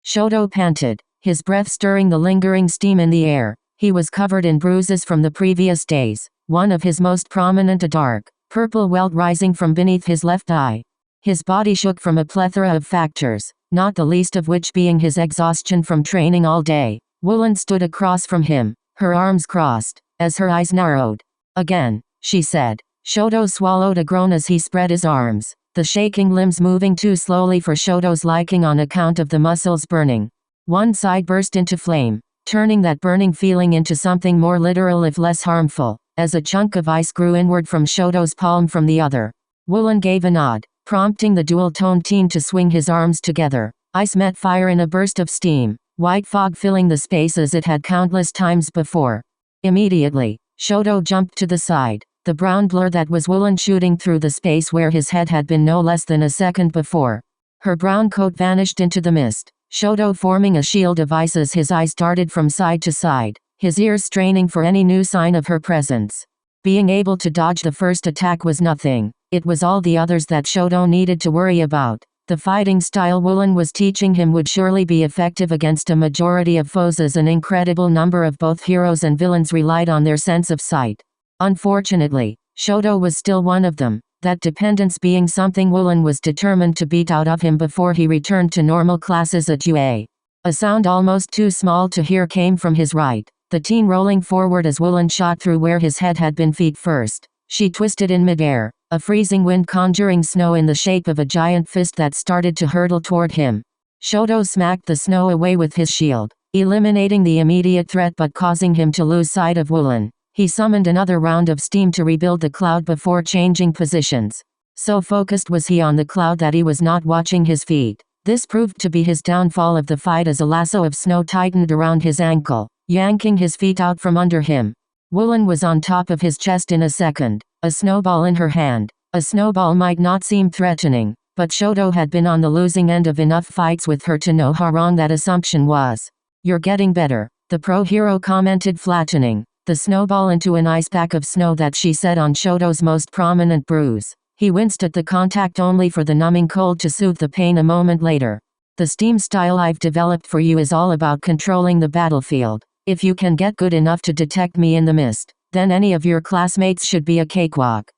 Shoto panted, his breath stirring the lingering steam in the air. He was covered in bruises from the previous days, one of his most prominent a dark, purple welt rising from beneath his left eye. His body shook from a plethora of factors, not the least of which being his exhaustion from training all day. Woolen stood across from him, her arms crossed, as her eyes narrowed. Again, she said. Shoto swallowed a groan as he spread his arms, the shaking limbs moving too slowly for Shoto's liking on account of the muscles burning. One side burst into flame, turning that burning feeling into something more literal if less harmful, as a chunk of ice grew inward from Shoto's palm from the other. Woolen gave a nod, prompting the dual-toned teen to swing his arms together. Ice met fire in a burst of steam, white fog filling the space as it had countless times before. Immediately, Shoto jumped to the side, the brown blur that was Woolen shooting through the space where his head had been no less than a second before. Her brown coat vanished into the mist, Shoto forming a shield of ice as his eyes darted from side to side, his ears straining for any new sign of her presence. Being able to dodge the first attack was nothing, it was all the others that Shoto needed to worry about. The fighting style Woolen was teaching him would surely be effective against a majority of foes as an incredible number of both heroes and villains relied on their sense of sight. Unfortunately, Shoto was still one of them, that dependence being something Woolen was determined to beat out of him before he returned to normal classes at UA. A sound almost too small to hear came from his right, the teen rolling forward as Woolen shot through where his head had been feet first. She twisted in midair, a freezing wind conjuring snow in the shape of a giant fist that started to hurtle toward him. Shoto smacked the snow away with his shield, eliminating the immediate threat but causing him to lose sight of Woolen. He summoned another round of steam to rebuild the cloud before changing positions. So focused was he on the cloud that he was not watching his feet. This proved to be his downfall of the fight as a lasso of snow tightened around his ankle, yanking his feet out from under him. Woolen was on top of his chest in a second, a snowball in her hand. A snowball might not seem threatening, but Shoto had been on the losing end of enough fights with her to know how wrong that assumption was. "You're getting better," the pro hero commented, flattening the snowball into an ice pack of snow that she set on Shoto's most prominent bruise. He winced at the contact only for the numbing cold to soothe the pain a moment later. "The steam style I've developed for you is all about controlling the battlefield. If you can get good enough to detect me in the mist, then any of your classmates should be a cakewalk."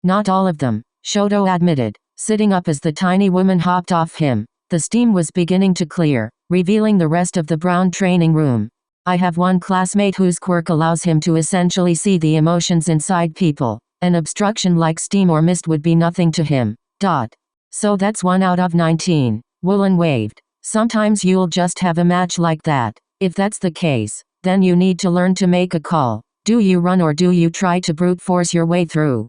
Not all of them, Shoto admitted, sitting up as the tiny woman hopped off him. The steam was beginning to clear, revealing the rest of the brown training room. "I have one classmate whose quirk allows him to essentially see the emotions inside people. An obstruction like steam or mist would be nothing to him. So that's 1 out of 19. Woolen waved. "Sometimes you'll just have a match like that. If that's the case, then you need to learn to make a call. Do you run or do you try to brute force your way through?"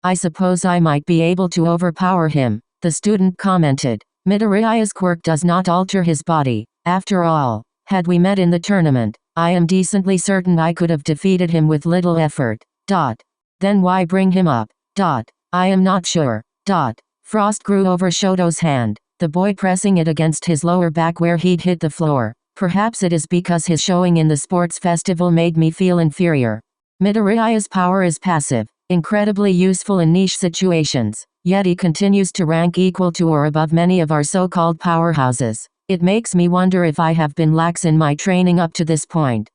"I suppose I might be able to overpower him," the student commented. "Midoriya's quirk does not alter his body. After all, had we met in the tournament, I am decently certain I could have defeated him with little effort. Then why bring him up? I am not sure. Frost grew over Shoto's hand, the boy pressing it against his lower back where he'd hit the floor. "Perhaps it is because his showing in the sports festival made me feel inferior. Midoriya's power is passive, incredibly useful in niche situations, yet he continues to rank equal to or above many of our so-called powerhouses. It makes me wonder if I have been lax in my training up to this point.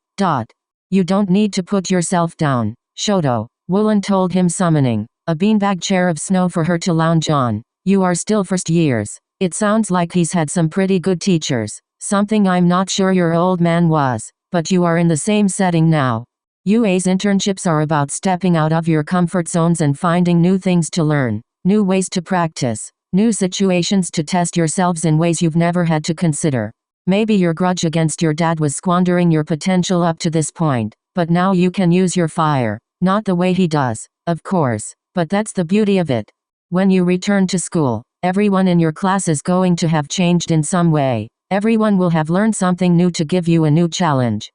You don't need to put yourself down, Shoto," Woolen told him, summoning a beanbag chair of snow for her to lounge on. "You are still first years. It sounds like he's had some pretty good teachers, something I'm not sure your old man was, but you are in the same setting now. UA's internships are about stepping out of your comfort zones and finding new things to learn, new ways to practice, new situations to test yourselves in ways you've never had to consider. Maybe your grudge against your dad was squandering your potential up to this point, but now you can use your fire. Not the way he does, of course, but that's the beauty of it. When you return to school, everyone in your class is going to have changed in some way. Everyone will have learned something new to give you a new challenge.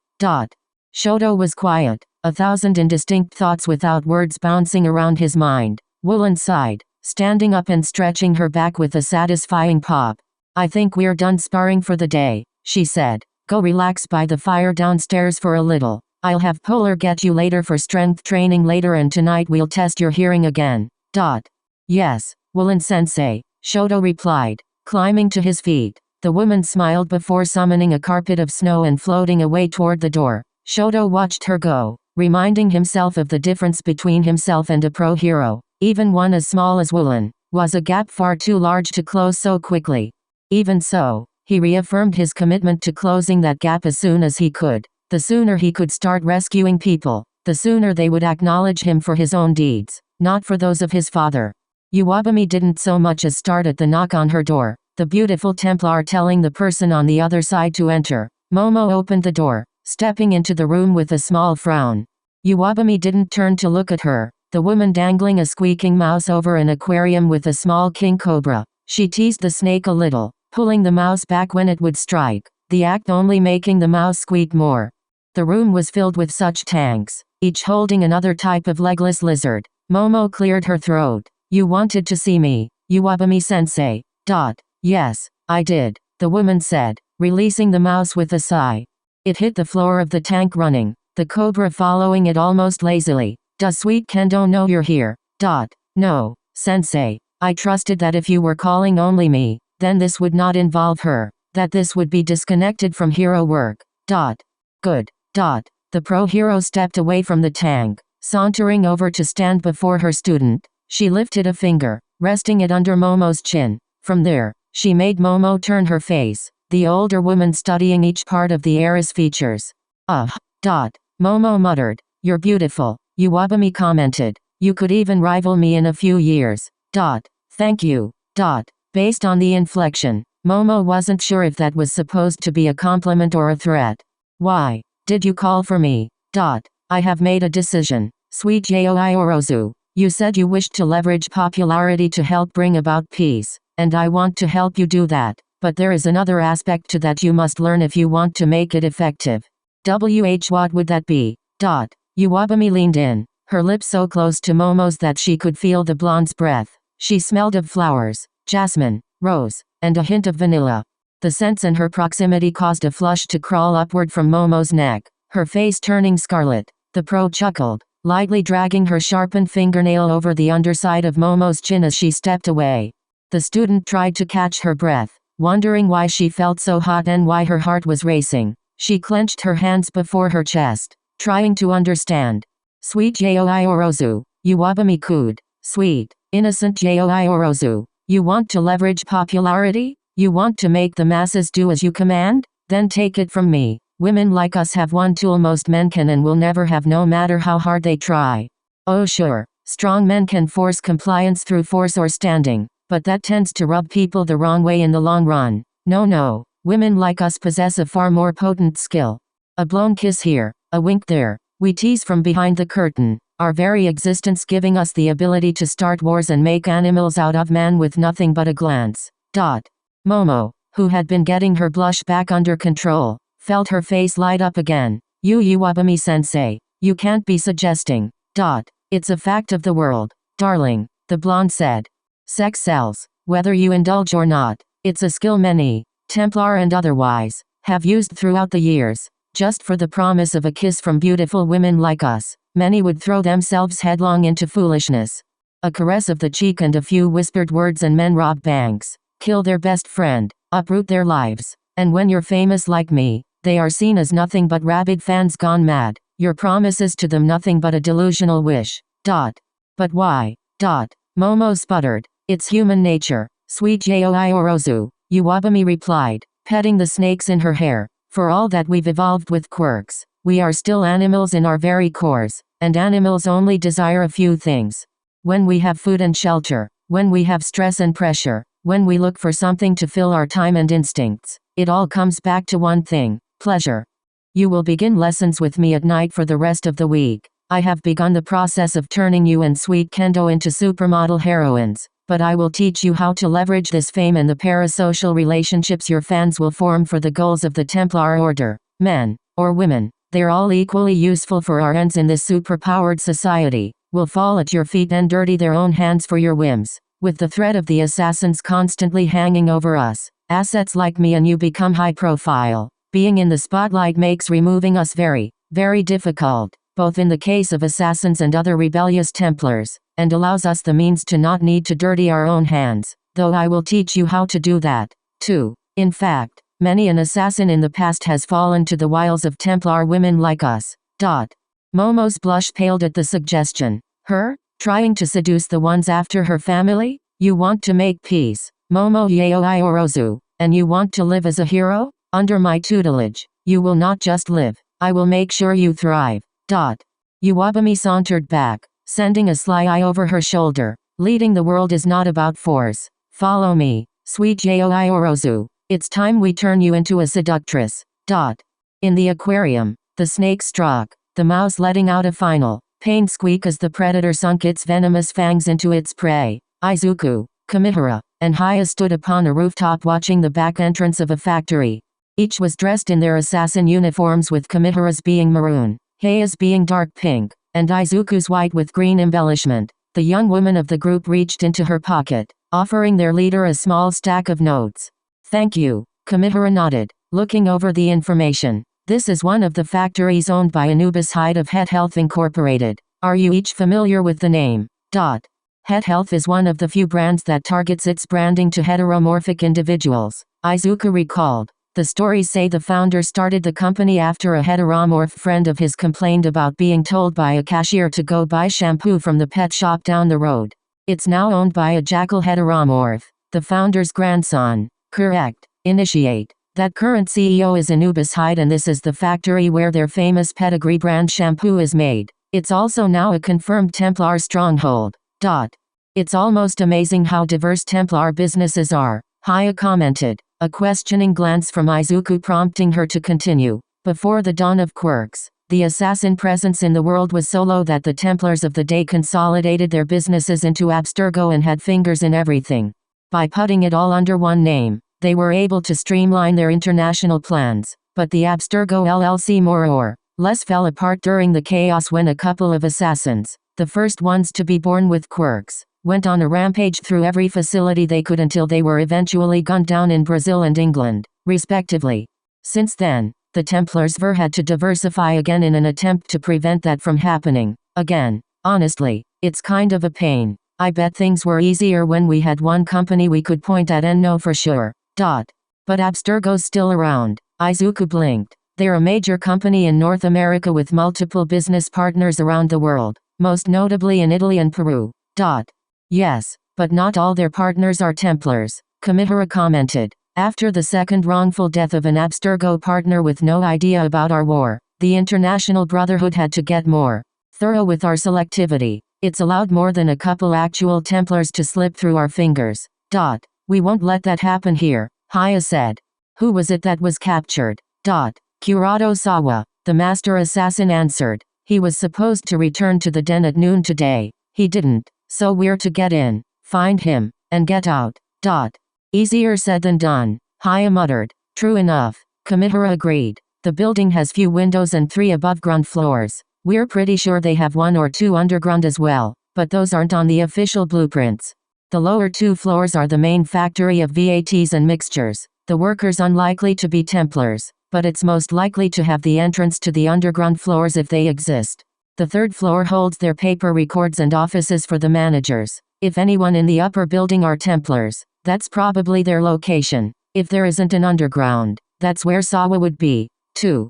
Shoto was quiet, 1,000 indistinct thoughts without words bouncing around his mind. Woolen sighed, standing up and stretching her back with a satisfying pop. "I think we're done sparring for the day," she said. "Go relax by the fire downstairs for a little. I'll have Polar get you later for strength training later, and tonight we'll test your hearing again." "Yes, Woolen-sensei," Shoto replied, climbing to his feet. The woman smiled before summoning a carpet of snow and floating away toward the door. Shoto watched her go, reminding himself of the difference between himself and a pro hero. Even one as small as Woolen was a gap far too large to close so quickly. Even so, he reaffirmed his commitment to closing that gap as soon as he could. The sooner he could start rescuing people, the sooner they would acknowledge him for his own deeds, not for those of his father. Iwabumi didn't so much as start at the knock on her door, the beautiful Templar telling the person on the other side to enter. Momo opened the door, stepping into the room with a small frown. Iwabumi didn't turn to look at her, the woman dangling a squeaking mouse over an aquarium with a small king cobra. She teased the snake a little, pulling the mouse back when it would strike, the act only making the mouse squeak more. The room was filled with such tanks, each holding another type of legless lizard. Momo cleared her throat. You wanted to see me, Iwabumi-sensei. Yes, I did, the woman said, releasing the mouse with a sigh. It hit the floor of the tank running, the cobra following it almost lazily. Does Sweet Kendo know you're here? No, sensei. I trusted that if you were calling only me, then this would not involve her, that this would be disconnected from hero work. Good. The pro hero stepped away from the tank, sauntering over to stand before her student. She lifted a finger, resting it under Momo's chin. From there, she made Momo turn her face, the older woman studying each part of the heiress features. Momo muttered. You're beautiful, Iwabumi commented. You could even rival me in a few years. Thank you. Based on the inflection, Momo wasn't sure if that was supposed to be a compliment or a threat. Why did you call for me? I have made a decision. Sweet Yoi Orozu. You said you wished to leverage popularity to help bring about peace, and I want to help you do that, but there is another aspect to that you must learn if you want to make it effective. What would that be? Iwabumi leaned in, her lips so close to Momo's that she could feel the blonde's breath. She smelled of flowers, jasmine, rose, and a hint of vanilla. The scents in her proximity caused a flush to crawl upward from Momo's neck, her face turning scarlet. The pro chuckled, lightly dragging her sharpened fingernail over the underside of Momo's chin as she stepped away. The student tried to catch her breath, wondering why she felt so hot and why her heart was racing. She clenched her hands before her chest, trying to understand. Sweet Yoi Orozu, Iwabumi cooed. Sweet, innocent Yoi Orozu. You want to leverage popularity? You want to make the masses do as you command? Then take it from me. Women like us have one tool most men can and will never have, no matter how hard they try. Oh sure, strong men can force compliance through force or standing, but that tends to rub people the wrong way in the long run. No, women like us possess a far more potent skill. A blown kiss here, a wink there. We tease from behind the curtain, our very existence giving us the ability to start wars and make animals out of man with nothing but a glance. Momo, who had been getting her blush back under control, felt her face light up again. You Iwabumi-sensei, you can't be suggesting. It's a fact of the world, darling, the blonde said. Sex sells, whether you indulge or not. It's a skill many, Templar and otherwise, have used throughout the years. Just for the promise of a kiss from beautiful women like us, many would throw themselves headlong into foolishness. A caress of the cheek and a few whispered words and men rob banks, kill their best friend, uproot their lives. And when you're famous like me, they are seen as nothing but rabid fans gone mad. Your promise is to them nothing but a delusional wish. But why? Momo sputtered. It's human nature. Sweet Yoi Orozu, Iwabumi replied, petting the snakes in her hair. For all that we've evolved with quirks, we are still animals in our very cores, and animals only desire a few things. When we have food and shelter, when we have stress and pressure, when we look for something to fill our time and instincts, it all comes back to one thing: pleasure. You will begin lessons with me at night for the rest of the week. I have begun the process of turning you and Sweet Kendo into supermodel heroines, but I will teach you how to leverage this fame and the parasocial relationships your fans will form for the goals of the Templar Order. Men, or women, they're all equally useful for our ends in this superpowered society, will fall at your feet and dirty their own hands for your whims. With the threat of the assassins constantly hanging over us, assets like me and you become high profile. Being in the spotlight makes removing us very, very difficult, both in the case of assassins and other rebellious Templars, and allows us the means to not need to dirty our own hands, though I will teach you how to do that, too. In fact, many an assassin in the past has fallen to the wiles of Templar women like us. Momo's blush paled at the suggestion. Her? Trying to seduce the ones after her family? You want to make peace, Momo Yaoi Orozu, and you want to live as a hero? Under my tutelage, you will not just live, I will make sure you thrive. Iwabumi sauntered back, sending a sly eye over her shoulder. Leading the world is not about force. Follow me, sweet Yaoi Orozu. It's time we turn you into a seductress. In the aquarium, the snake struck, the mouse letting out a final, pained squeak as the predator sunk its venomous fangs into its prey. Izuku, Kamihara, and Haya stood upon a rooftop watching the back entrance of a factory. Each was dressed in their assassin uniforms, with Kamihara's being maroon, Haya's being dark pink, and Izuku's white with green embellishment. The young woman of the group reached into her pocket, offering their leader a small stack of notes. Thank you, Kamihara nodded, looking over the information. This is one of the factories owned by Anubis Hide of Het Health Incorporated. Are you each familiar with the name? Het Health is one of the few brands that targets its branding to heteromorphic individuals, Izuku recalled. The stories say the founder started the company after a heteromorph friend of his complained about being told by a cashier to go buy shampoo from the pet shop down the road. It's now owned by a jackal heteromorph, the founder's grandson. Correct. Initiate. That current CEO is Anubis Hide, and this is the factory where their famous pedigree brand shampoo is made. It's also now a confirmed Templar stronghold. It's almost amazing how diverse Templar businesses are, Haya commented, a questioning glance from Izuku prompting her to continue. Before the dawn of quirks, the assassin presence in the world was so low that the Templars of the day consolidated their businesses into Abstergo and had fingers in everything. By putting it all under one name, they were able to streamline their international plans, but the Abstergo LLC more or less fell apart during the chaos when a couple of assassins, the first ones to be born with quirks, went on a rampage through every facility they could until they were eventually gunned down in Brazil and England, respectively. Since then, the Templars had to diversify again in an attempt to prevent that from happening again. Honestly, it's kind of a pain. I bet things were easier when we had one company we could point at and know for sure. But Abstergo's still around. Izuku blinked. They're a major company in North America with multiple business partners around the world, most notably in Italy and Peru. Yes, but not all their partners are Templars, Kamihara commented. After the second wrongful death of an Abstergo partner with no idea about our war, the International Brotherhood had to get more thorough with our selectivity. It's allowed more than a couple actual Templars to slip through our fingers. We won't let that happen here, Haya said. Who was it that was captured? Kurado Sawa, the master assassin answered. He was supposed to return to the den at noon today. He didn't, so we're to get in, find him, and get out. Easier said than done, Haya muttered. True enough, Kamihara agreed. The building has few windows and 3 above-ground floors. We're pretty sure they have 1 or 2 underground as well, but those aren't on the official blueprints. The lower 2 floors are the main factory of VATs and mixtures. The workers unlikely to be Templars, but it's most likely to have the entrance to the underground floors if they exist. The 3rd floor holds their paper records and offices for the managers. If anyone in the upper building are Templars, that's probably their location. If there isn't an underground, that's where Sawa would be, too.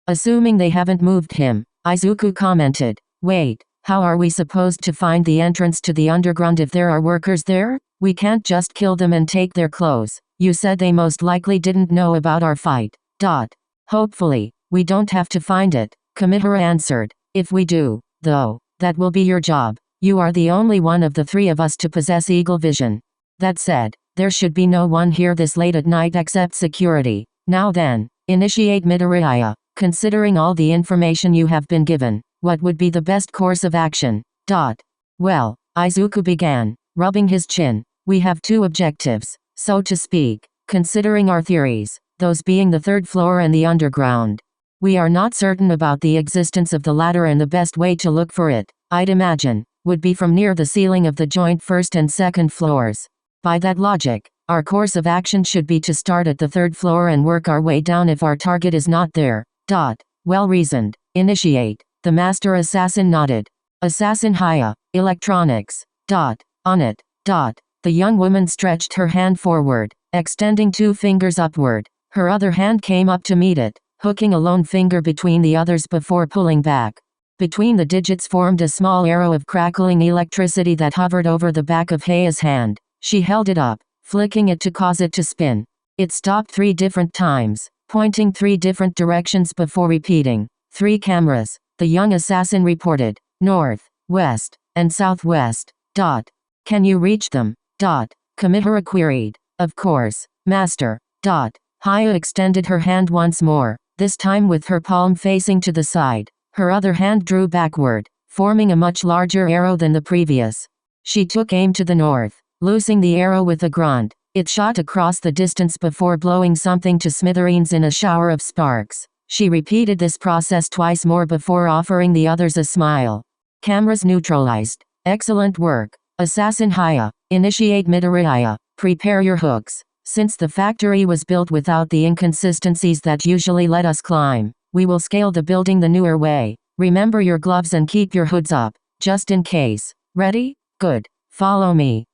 Assuming they haven't moved him, Izuku commented. Wait, how are we supposed to find the entrance to the underground if there are workers there? We can't just kill them and take their clothes. You said they most likely didn't know about our fight. Hopefully, we don't have to find it, Kamihara answered. If we do, though, that will be your job. You are the only one of the 3 of us to possess eagle vision. That said, there should be no one here this late at night except security. Now then, initiate Midoriya. Considering all the information you have been given, what would be the best course of action? Well, Izuku began, rubbing his chin. We have 2 objectives, so to speak, considering our theories, those being the 3rd floor and the underground. We are not certain about the existence of the latter, and the best way to look for it, I'd imagine, would be from near the ceiling of the joint 1st and 2nd floors. By that logic, our course of action should be to start at the 3rd floor and work our way down if our target is not there. Well reasoned. Initiate. The master assassin nodded. Assassin Haya, electronics. On it. The young woman stretched her hand forward, extending 2 fingers upward. Her other hand came up to meet it, hooking a lone finger between the others before pulling back. Between the digits formed a small arrow of crackling electricity that hovered over the back of Haya's hand. She held it up, flicking it to cause it to spin. It stopped 3 different times, pointing 3 different directions before repeating. 3 cameras, the young assassin reported. North, west, and southwest. Can you reach them? Kamihara queried. Of course, master. Haya extended her hand once more, this time with her palm facing to the side. Her other hand drew backward, forming a much larger arrow than the previous. She took aim to the north, loosing the arrow with a grunt. It shot across the distance before blowing something to smithereens in a shower of sparks. She repeated this process twice more before offering the others a smile. Cameras neutralized. Excellent work. Assassin Haya, initiate Midoriya. Prepare your hooks. Since the factory was built without the inconsistencies that usually let us climb, we will scale the building the newer way. Remember your gloves and keep your hoods up, just in case. Ready? Good. Follow me.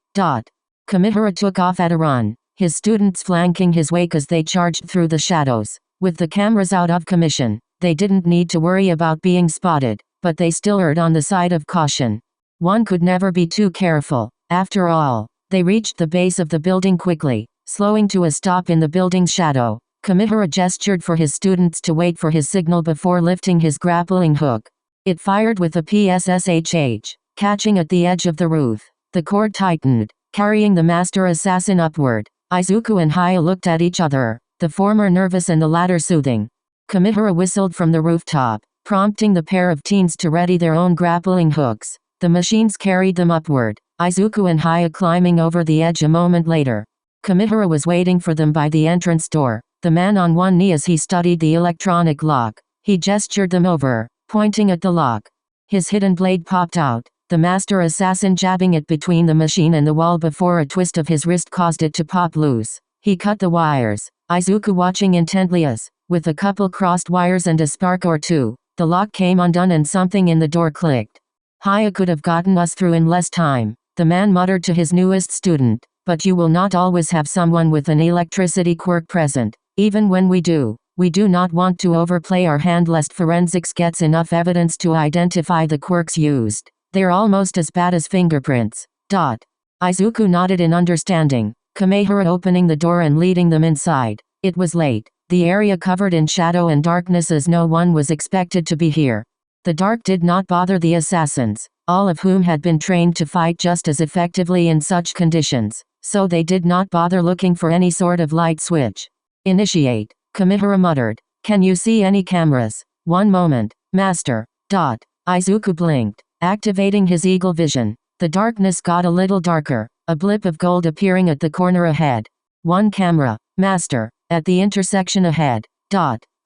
Kamihara took off at a run, his students flanking his wake as they charged through the shadows. With the cameras out of commission, they didn't need to worry about being spotted, but they still erred on the side of caution. One could never be too careful. After all, they reached the base of the building quickly, slowing to a stop in the building's shadow. Kamihara gestured for his students to wait for his signal before lifting his grappling hook. It fired with a PSSHH, catching at the edge of the roof. The cord tightened, carrying the master assassin upward. Izuku and Haya looked at each other, the former nervous and the latter soothing. Kamihara whistled from the rooftop, prompting the pair of teens to ready their own grappling hooks. The machines carried them upward, Izuku and Haya climbing over the edge a moment later. Kamihara was waiting for them by the entrance door, the man on one knee as he studied the electronic lock. He gestured them over, pointing at the lock. His hidden blade popped out, the master assassin jabbing it between the machine and the wall before a twist of his wrist caused it to pop loose. He cut the wires, Izuku watching intently as, with a couple crossed wires and a spark or two, the lock came undone and something in the door clicked. Haya could have gotten us through in less time, the man muttered to his newest student, but you will not always have someone with an electricity quirk present. Even when we do not want to overplay our hand lest forensics gets enough evidence to identify the quirks used. They're almost as bad as fingerprints. Izuku nodded in understanding, Kamihara opening the door and leading them inside. It was late, the area covered in shadow and darkness as no one was expected to be here. The dark did not bother the assassins, all of whom had been trained to fight just as effectively in such conditions, so they did not bother looking for any sort of light switch. Initiate, Kamihara muttered. Can you see any cameras? One moment, master. Izuku blinked, activating his eagle vision. The darkness got a little darker, a blip of gold appearing at the corner ahead. One camera, master, at the intersection ahead.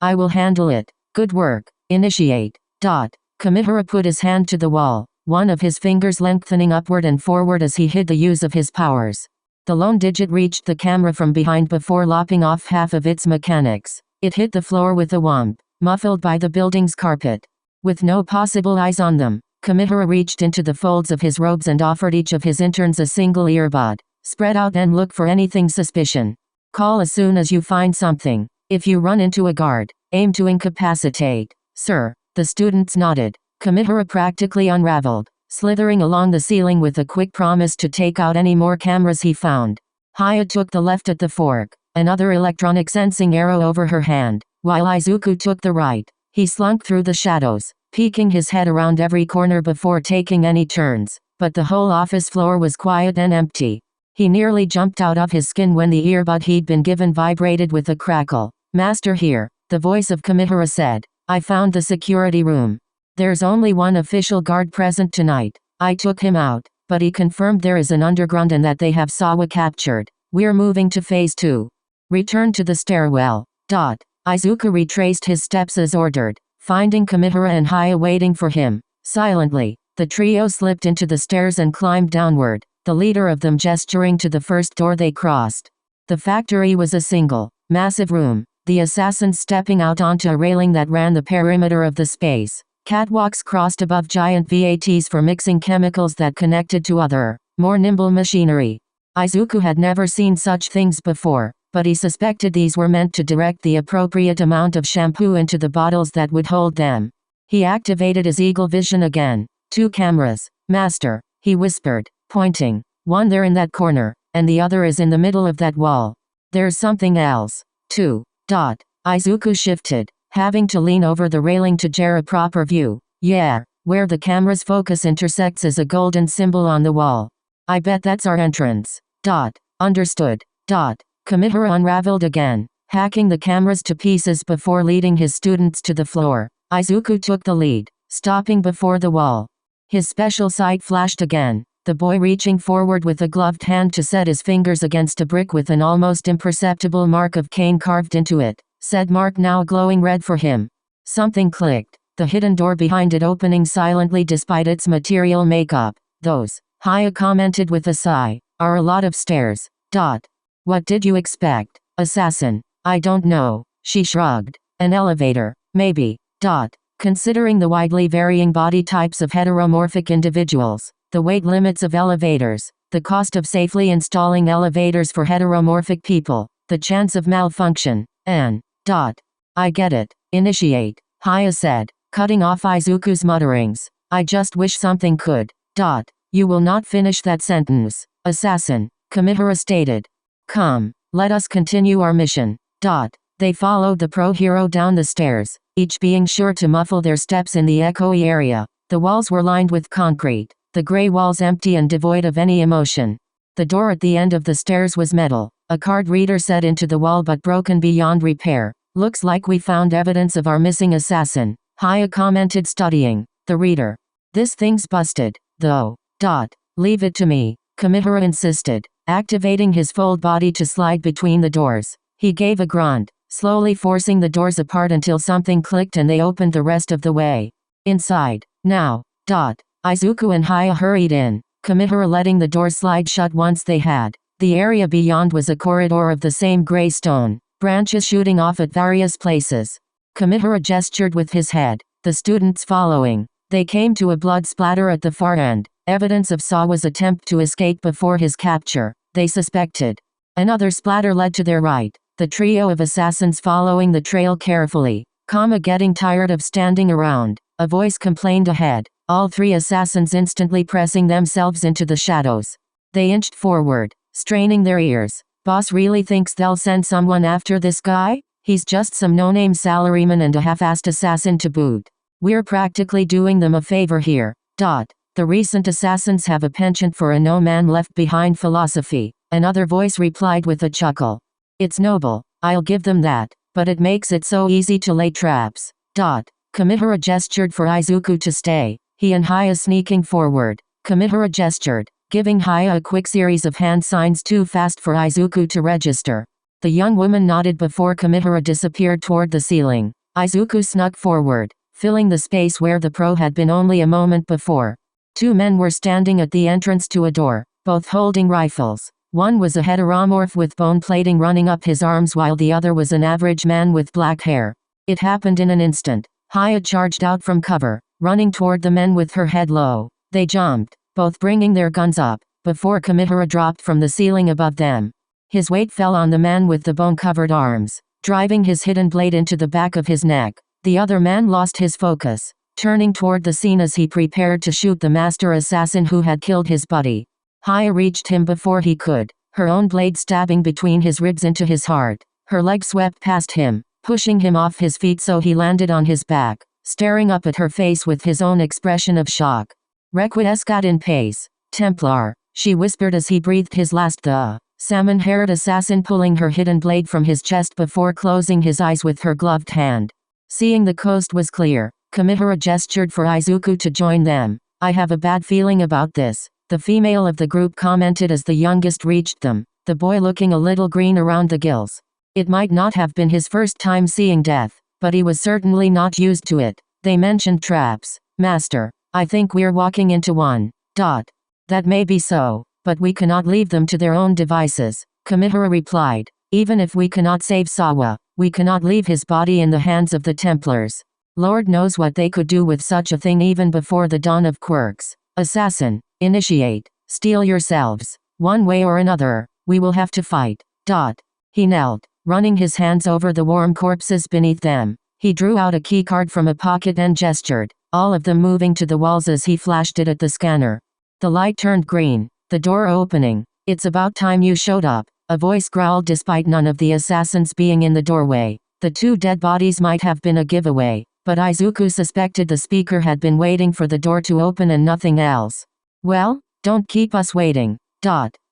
I will handle it. Good work. Initiate. Kamihara put his hand to the wall, one of his fingers lengthening upward and forward as he hid the use of his powers. The lone digit reached the camera from behind before lopping off half of its mechanics. It hit the floor with a whomp, muffled by the building's carpet. With no possible eyes on them, Kamihara reached into the folds of his robes and offered each of his interns a single earbud. Spread out and look for anything suspicious. Call as soon as you find something. If you run into a guard, aim to incapacitate. Sir. The students nodded. Kamihara practically unraveled, slithering along the ceiling with a quick promise to take out any more cameras he found. Haya took the left at the fork, another electronic sensing arrow over her hand, while Izuku took the right. He slunk through the shadows, peeking his head around every corner before taking any turns, but the whole office floor was quiet and empty. He nearly jumped out of his skin when the earbud he'd been given vibrated with a crackle. Master here, the voice of Kamihara said. I found the security room. There's only one official guard present tonight. I took him out, but he confirmed there is an underground and that they have Sawa captured. We're moving to phase 2. Return to the stairwell. Izuku retraced his steps as ordered, finding Kamihara and Haya waiting for him. Silently, the trio slipped into the stairs and climbed downward, the leader of them gesturing to the first door they crossed. The factory was a single, massive room. The assassins stepping out onto a railing that ran the perimeter of the space. Catwalks crossed above giant VATs for mixing chemicals that connected to other, more nimble machinery. Izuku had never seen such things before, but he suspected these were meant to direct the appropriate amount of shampoo into the bottles that would hold them. He activated his eagle vision again. 2 cameras. Master, he whispered, pointing. One there in that corner, and the other is in the middle of that wall. There's something else. 2. Izuku shifted, having to lean over the railing to get a proper view. Yeah, where the camera's focus intersects is a golden symbol on the wall. I bet that's our entrance. Understood. Kamihara unraveled again, hacking the cameras to pieces before leading his students to the floor. Izuku took the lead, stopping before the wall. His special sight flashed again, the boy reaching forward with a gloved hand to set his fingers against a brick with an almost imperceptible mark of Cain carved into it, said mark now glowing red for him. Something clicked, the hidden door behind it opening silently despite its material makeup. Those, Haya commented with a sigh, are a lot of stairs. What did you expect? Assassin? I don't know, she shrugged. An elevator, maybe. Considering the widely varying body types of heteromorphic individuals, the weight limits of elevators, the cost of safely installing elevators for heteromorphic people, the chance of malfunction, and I get it. Initiate, Haya said, cutting off Izuku's mutterings. I just wish something could. You will not finish that sentence, assassin, Kamihara stated. Come, let us continue our mission. They followed the pro-hero down the stairs, each being sure to muffle their steps in the echoey area. The walls were lined with concrete, the gray walls empty and devoid of any emotion. The door at the end of the stairs was metal, a card reader set into the wall but broken beyond repair. Looks like we found evidence of our missing assassin, Haya commented studying the reader. This thing's busted, though. Leave it to me, Kamihara insisted, activating his full body to slide between the doors. He gave a grunt, slowly forcing the doors apart until something clicked and they opened the rest of the way. Inside, now. Izuku and Haya hurried in, Kamihara letting the door slide shut once they had. The area beyond was a corridor of the same gray stone, branches shooting off at various places. Kamihara gestured with his head, the students following. They came to a blood splatter at the far end, evidence of Sawa's attempt to escape before his capture, they suspected. Another splatter led to their right, the trio of assassins following the trail carefully, getting tired of standing around. A voice complained ahead, all 3 assassins instantly pressing themselves into the shadows. They inched forward, straining their ears. Boss really thinks they'll send someone after this guy? He's just some no-name salaryman and a half-assed assassin to boot. We're practically doing them a favor here. The recent assassins have a penchant for a no-man-left-behind philosophy, another voice replied with a chuckle. It's noble, I'll give them that, but it makes it so easy to lay traps. Kamihara gestured for Izuku to stay, he and Haya sneaking forward. Kamihara gestured, giving Haya a quick series of hand signs too fast for Izuku to register. The young woman nodded before Kamihara disappeared toward the ceiling. Izuku snuck forward, filling the space where the pro had been only a moment before. 2 men were standing at the entrance to a door, both holding rifles. One was a heteromorph with bone plating running up his arms while the other was an average man with black hair. It happened in an instant. Haya charged out from cover, running toward the men with her head low. They jumped, both bringing their guns up, before Kamihara dropped from the ceiling above them. His weight fell on the man with the bone-covered arms, driving his hidden blade into the back of his neck. The other man lost his focus, turning toward the scene as he prepared to shoot the master assassin who had killed his buddy. Haya reached him before he could, her own blade stabbing between his ribs into his heart. Her leg swept past him, pushing him off his feet so he landed on his back, staring up at her face with his own expression of shock. Requiescat in pace, Templar, she whispered as he breathed his last. The salmon-haired assassin pulling her hidden blade from his chest before closing his eyes with her gloved hand. Seeing the coast was clear, Kamihara gestured for Izuku to join them. I have a bad feeling about this, the female of the group commented as the youngest reached them, the boy looking a little green around the gills. It might not have been his first time seeing death, but he was certainly not used to it. They mentioned traps. Master, I think we're walking into one. That may be so, but we cannot leave them to their own devices, Kamihara replied. Even if we cannot save Sawa, we cannot leave his body in the hands of the Templars. Lord knows what they could do with such a thing even before the dawn of quirks. Assassin, initiate, steel yourselves. One way or another, we will have to fight. He knelt, running his hands over the warm corpses beneath them. He drew out a keycard from a pocket and gestured, all of them moving to the walls as he flashed it at the scanner. The light turned green, the door opening. It's about time you showed up, a voice growled despite none of the assassins being in the doorway. The 2 dead bodies might have been a giveaway, but Izuku suspected the speaker had been waiting for the door to open and nothing else. Well, don't keep us waiting.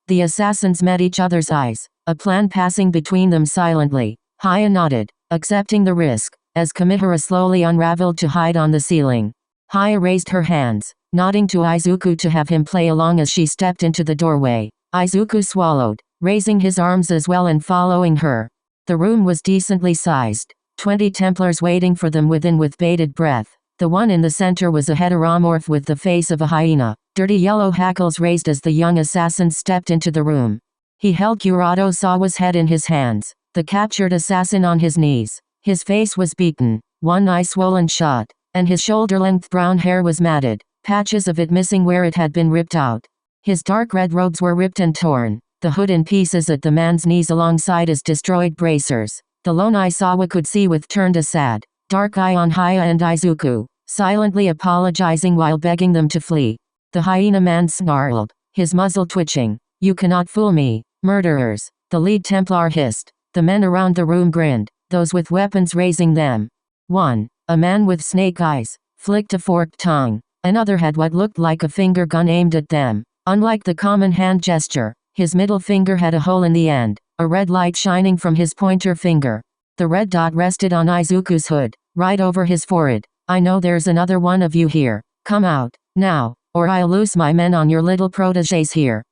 The assassins met each other's eyes, a plan passing between them silently. Haya nodded, accepting the risk, as Kamihara slowly unraveled to hide on the ceiling. Haya raised her hands, nodding to Izuku to have him play along as she stepped into the doorway. Izuku swallowed, raising his arms as well and following her. The room was decently sized, 20 Templars waiting for them within with bated breath. The one in the center was a heteromorph with the face of a hyena, dirty yellow hackles raised as the young assassin stepped into the room. He held Kurado Sawa's head in his hands, the captured assassin on his knees. His face was beaten, one eye swollen shut, and his shoulder-length brown hair was matted, patches of it missing where it had been ripped out. His dark red robes were ripped and torn, the hood in pieces at the man's knees alongside his destroyed bracers. The lone eye Sawa could see with turned a sad, dark eye on Haya and Izuku, silently apologizing while begging them to flee. The hyena man snarled, his muzzle twitching. You cannot fool me, murderers, the lead Templar hissed. The men around the room grinned, those with weapons raising them. One, a man with snake eyes, flicked a forked tongue. Another had what looked like a finger gun aimed at them. Unlike the common hand gesture, his middle finger had a hole in the end, a red light shining from his pointer finger. The red dot rested on Izuku's hood, right over his forehead. I know there's another one of you here. Come out, now, or I'll loose my men on your little protégés here.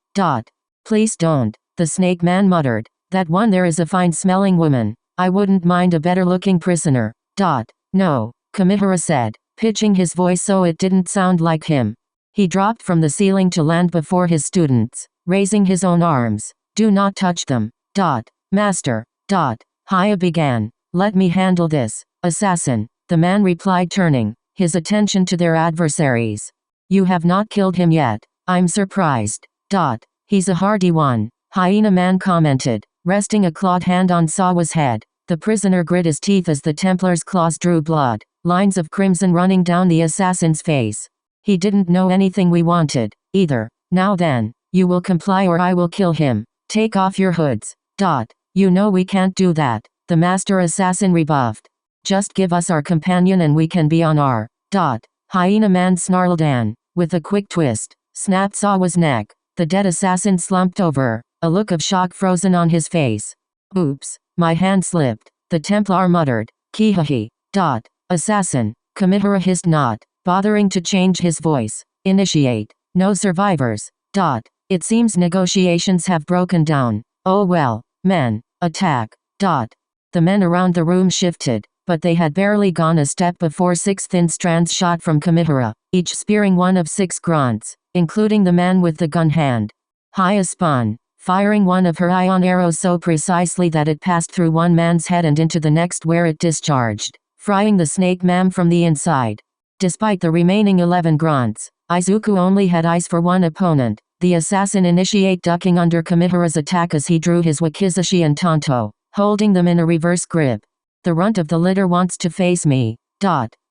Please don't, the snake man muttered. That one there is a fine-smelling woman. I wouldn't mind a better-looking prisoner. No, Kamihara said, pitching his voice so it didn't sound like him. He dropped from the ceiling to land before his students, raising his own arms. Do not touch them. Master. Haya began. Let me handle this, assassin, the man replied, turning his attention to their adversaries. You have not killed him yet. I'm surprised. He's a hardy one, hyena man commented, resting a clawed hand on Sawa's head. The prisoner grit his teeth as the Templar's claws drew blood, lines of crimson running down the assassin's face. He didn't know anything we wanted, either. Now then, you will comply or I will kill him. Take off your hoods. You know we can't do that, the master assassin rebuffed. Just give us our companion and we can be on our. Hyena man snarled and, with a quick twist, snapped Sawa's neck. The dead assassin slumped over, a look of shock frozen on his face. Oops, my hand slipped, the Templar muttered. Kihahi. Assassin, Kamihara hissed, not bothering to change his voice. Initiate. No survivors. It seems negotiations have broken down. Oh well, men, attack. The men around the room shifted, but they had barely gone a step before 6 thin strands shot from Kamihara, each spearing one of 6 grunts, including the man with the gun hand. Haya spun, firing one of her ion arrows so precisely that it passed through one man's head and into the next where it discharged, frying the snake man from the inside. Despite the remaining 11 grunts, Izuku only had eyes for one opponent, the assassin initiate ducking under Kamihara's attack as he drew his wakizashi and tanto, holding them in a reverse grip. The runt of the litter wants to face me.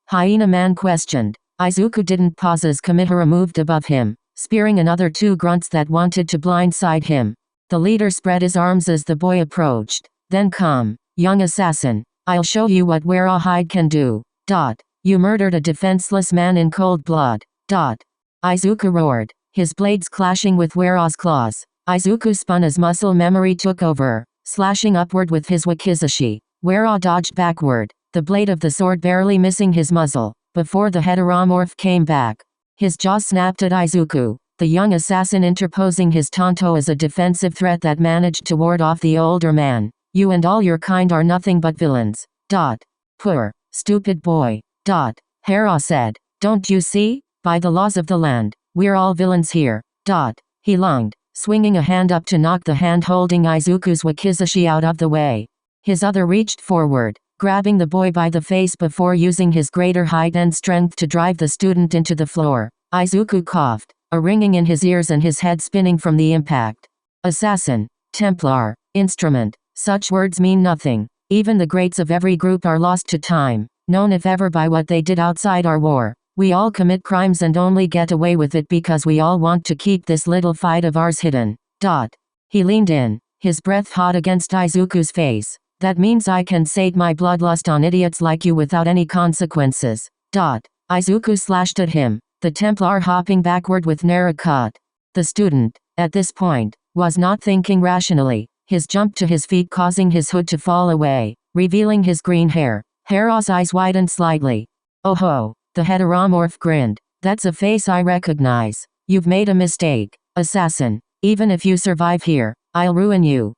Hyena man questioned. Izuku didn't pause as Kamihara moved above him, spearing another 2 grunts that wanted to blindside him. The leader spread his arms as the boy approached. Then come, young assassin. I'll show you what Wera Hide can do. You murdered a defenseless man in cold blood. Izuku roared, his blades clashing with Wera's claws. Izuku spun as muscle memory took over, slashing upward with his wakizashi. Wera dodged backward, the blade of the sword barely missing his muzzle, before the heteromorph came back. His jaw snapped at Izuku, the young assassin interposing his tanto as a defensive threat that managed to ward off the older man. You and all your kind are nothing but villains. Poor, stupid boy. Hera said, don't you see? By the laws of the land, we're all villains here. He lunged, swinging a hand up to knock the hand holding Izuku's wakizashi out of the way. His other reached forward, grabbing the boy by the face before using his greater height and strength to drive the student into the floor. Izuku coughed, a ringing in his ears and his head spinning from the impact. Assassin, Templar, instrument, such words mean nothing. Even the greats of every group are lost to time, known if ever by what they did outside our war. We all commit crimes and only get away with it because we all want to keep this little fight of ours hidden. He leaned in, his breath hot against Izuku's face. That means I can sate my bloodlust on idiots like you without any consequences. Izuku slashed at him, the Templar hopping backward with narrow cut. The student, at this point, was not thinking rationally. His jump to his feet causing his hood to fall away, revealing his green hair. Hera's eyes widened slightly. Oh ho, the heteromorph grinned. That's a face I recognize. You've made a mistake, assassin. Even if you survive here, I'll ruin you.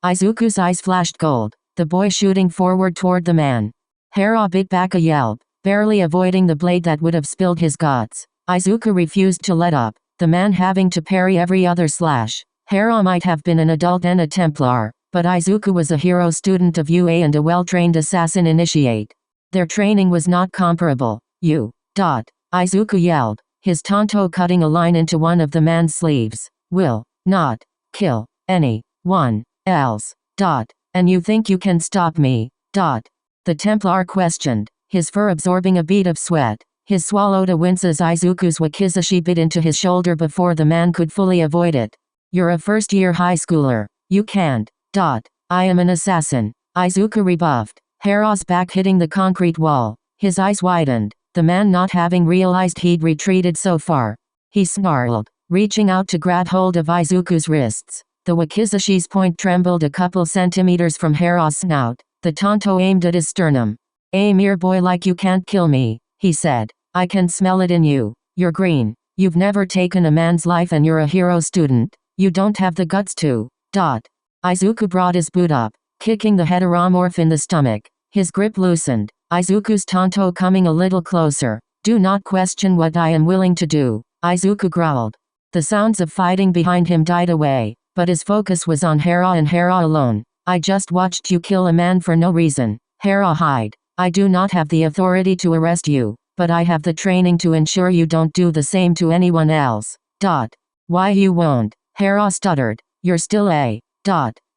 Izuku's eyes flashed gold, the boy shooting forward toward the man. Hera bit back a yelp, barely avoiding the blade that would have spilled his guts. Izuku refused to let up, the man having to parry every other slash. Hera might have been an adult and a Templar, but Izuku was a hero student of UA and a well-trained assassin initiate. Their training was not comparable. Izuku yelled, his tanto cutting a line into one of the man's sleeves. Will not kill anyone else. And you think you can stop me? The Templar questioned, his fur absorbing a bead of sweat. He swallowed a wince as Izuku's wakizashi bit into his shoulder before the man could fully avoid it. You're a first-year high schooler. You can't. I am an assassin. Izuku rebuffed, Hera's back hitting the concrete wall. His eyes widened, the man not having realized he'd retreated so far. He snarled, reaching out to grab hold of Izuku's wrists. The wakizashi's point trembled a couple centimeters from Hera's snout. The tanto aimed at his sternum. Mere boy like you can't kill me, he said. I can smell it in you. You're green. You've never taken a man's life and you're a hero student. You don't have the guts to. Izuku brought his boot up, kicking the heteromorph in the stomach. His grip loosened, Izuku's tanto coming a little closer. Do not question what I am willing to do, Izuku growled. The sounds of fighting behind him died away, but his focus was on Hera and Hera alone. I just watched you kill a man for no reason. Hera hide. I do not have the authority to arrest you, but I have the training to ensure you don't do the same to anyone else. Why you won't? Hera stuttered. You're still a.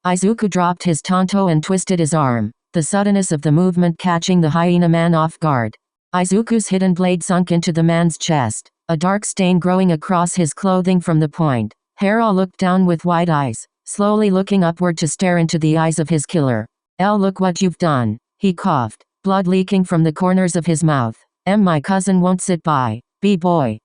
Izuku dropped his tanto and twisted his arm, the suddenness of the movement catching the hyena man off guard. Izuku's hidden blade sunk into the man's chest, a dark stain growing across his clothing from the point. Hera looked down with wide eyes, slowly looking upward to stare into the eyes of his killer. Look what you've done, he coughed, blood leaking from the corners of his mouth. My cousin won't sit by. B-boy.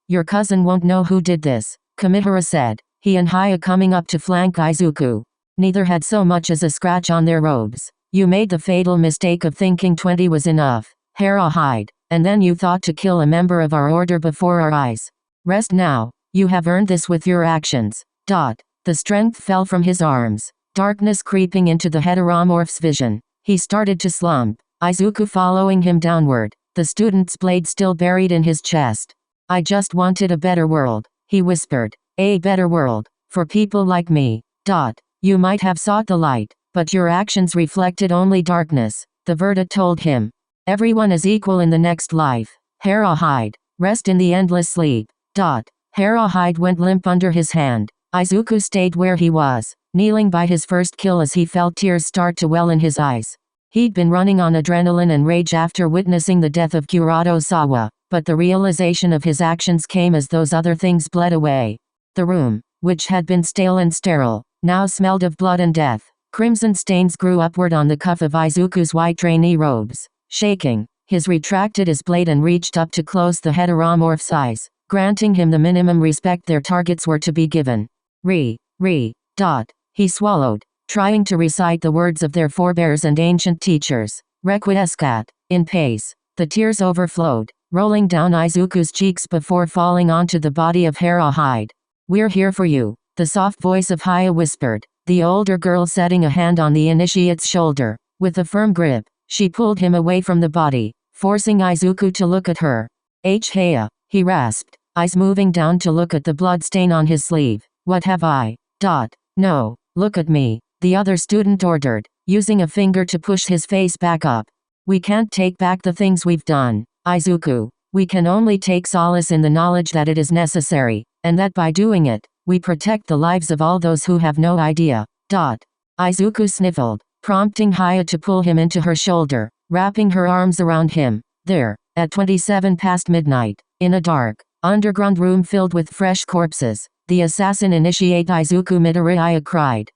Your cousin won't know who did this, Kamihara said, he and Haya coming up to flank Izuku. Neither had so much as a scratch on their robes. You made the fatal mistake of thinking 20 was enough. Hera hide, and then you thought to kill a member of our order before our eyes. Rest now, you have earned this with your actions. The strength fell from his arms, darkness creeping into the heteromorph's vision. He started to slump, Izuku following him downward, the student's blade still buried in his chest. I just wanted a better world, he whispered. A better world, for people like me. You might have sought the light, but your actions reflected only darkness, the verdict told him. Everyone is equal in the next life. Hera hide, rest in the endless sleep. Hera hide went limp under his hand. Izuku stayed where he was, kneeling by his first kill as he felt tears start to well in his eyes. He'd been running on adrenaline and rage after witnessing the death of Kurado Sawa, but the realization of his actions came as those other things bled away. The room, which had been stale and sterile, now smelled of blood and death. Crimson stains grew upward on the cuff of Izuku's white trainee robes. Shaking, his retracted his blade and reached up to close the heteromorph's eyes, granting him the minimum respect their targets were to be given. He swallowed, trying to recite the words of their forebears and ancient teachers. Requiescat, in pace. The tears overflowed, rolling down Izuku's cheeks before falling onto the body of Hera hide. We're here for you, the soft voice of Haya whispered, the older girl setting a hand on the initiate's shoulder. With a firm grip, she pulled him away from the body, forcing Izuku to look at her. Haya, he rasped, eyes moving down to look at the blood stain on his sleeve. What have I? No, look at me, the other student ordered, using a finger to push his face back up. We can't take back the things we've done, Izuku. We can only take solace in the knowledge that it is necessary, and that by doing it, We protect the lives of all those who have no idea. Izuku sniffled, prompting Haya to pull him into her shoulder, wrapping her arms around him. There, at 27 past midnight, in a dark, underground room filled with fresh corpses, the assassin initiate Izuku Midoriya cried.